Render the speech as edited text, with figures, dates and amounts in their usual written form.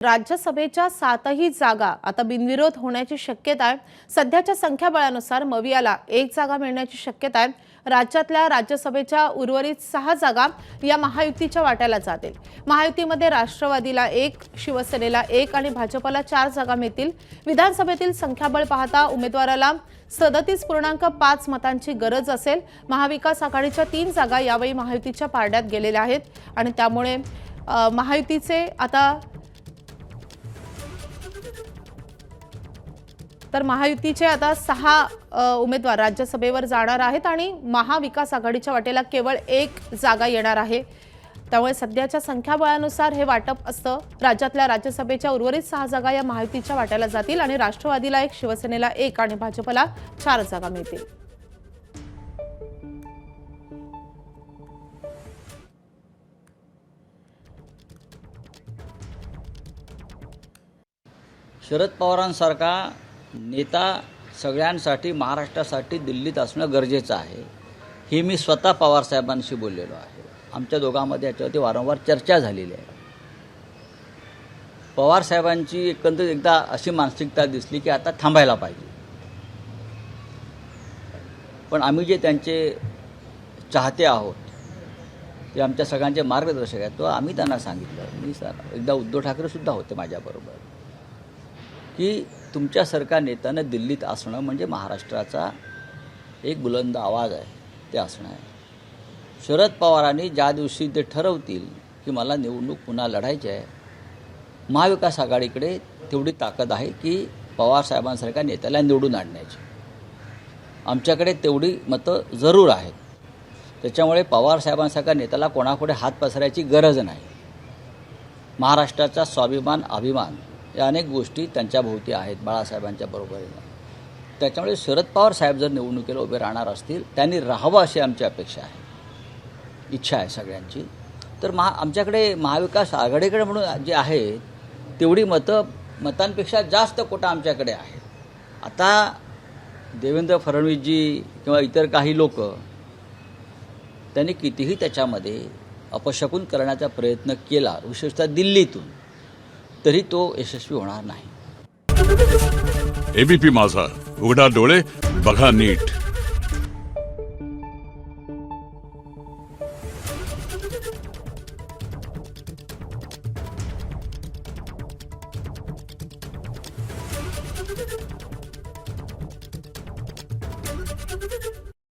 राज्यसभेच्या 7ही जागा आता बिनविरोध होण्याची शक्यता आहे। सध्याच्या संख्याबळानुसार मवियाला 1 जागा मिळण्याची शक्यता आहे। राज्यातल्या राज्यसभेच्या उर्वरित 6 जागा या महायुतीच्या वाट्याला जातील। महायुतीमध्ये राष्ट्रवादीला 1, शिवसेनेला 1 आणि भाजपला 4 जागा मिळतील। विधानसभेतील संख्याबळ पाहता उमेदवाराला 37.5 मतांची गरज असेल। महाविकास आघाडीच्या 3 जागा यावेळी महायुतीच्या पारड्यात गेलेल्या आहेत आणि त्यामुळे महायुतीचे आता महायुतीचे आता 6 उमेदवार राज्यसभेवर जाणार आहेत आणि महाविकास आघाडीच्या वाटेला केवळ 1 जागा येणार आहे। त्यामुळे सध्याच्या संख्याबळानुसार हे वाटप असतं। राज्यातल्या राज्यसभेच्या उर्वरित 6 जागा या महायुतीच्या वाट्याला जातील आणि राष्ट्रवादीला 1, शिवसेनेला 1 आणि भाजपला 4 जागा मिळतील। शरद पवारांसारखा नेता सगळ्यांसाठी महाराष्ट्रासाठी दिल्लीत असणं गरजेचं आहे हे मी स्वतः पवार साहेबांशी बोललेलो आहे। आमच्या दोघांमध्ये याच्यावरती वारंवार चर्चा झालेली आहे। पवार साहेबांची एकदा अशी मानसिकता दिसली की आता थांबायला पाहिजे, पण आम्ही जे त्यांचे चाहते आहोत ते आमच्या सगळ्यांचे मार्गदर्शक आहेत, तो आम्ही त्यांना सांगितलं। मी एकदा उद्धव ठाकरेसुद्धा होते माझ्याबरोबर की तुमच्यासारख्या नेत्यानं दिल्लीत असणं म्हणजे महाराष्ट्राचा एक बुलंद आवाज आहे, ते असणं आहे। शरद पवारांनी ज्या दिवशी ते ठरवतील की मला निवडणूक पुन्हा लढायची आहे, महाविकास आघाडीकडे तेवढी ताकद आहे की पवार साहेबांसारख्या नेत्याला निवडून आणण्याची। आमच्याकडे तेवढी मतं जरूर आहेत। त्याच्यामुळे पवार साहेबांसारख्या नेत्याला कोणाकडे हात पसरायची गरज नाही। महाराष्ट्राचा स्वाभिमान, अभिमान या अनेक गोष्टी त्यांच्या भोवती आहेत बाळासाहेबांच्या बरोबरीने। त्याच्यामुळे शरद पवार साहेब जर निवडणुकीला उभे राहणार असतील, त्यांनी राहावं अशी आमची अपेक्षा आहे, इच्छा आहे सगळ्यांची। तर आमच्याकडे महाविकास आघाडीकडे म्हणून जे आहे तेवढी मतांपेक्षा जास्त कोटा आमच्याकडे आहे। आता देवेंद्र फडणवीसजी किंवा इतर काही लोक त्यांनी कितीही त्याच्यामध्ये अपशकुन करण्याचा प्रयत्न केला, विशेषतः दिल्लीतून, तरी तो यशस्वी होणार नाही। एबीपी माझा, उघडा डोळे बघा नीट।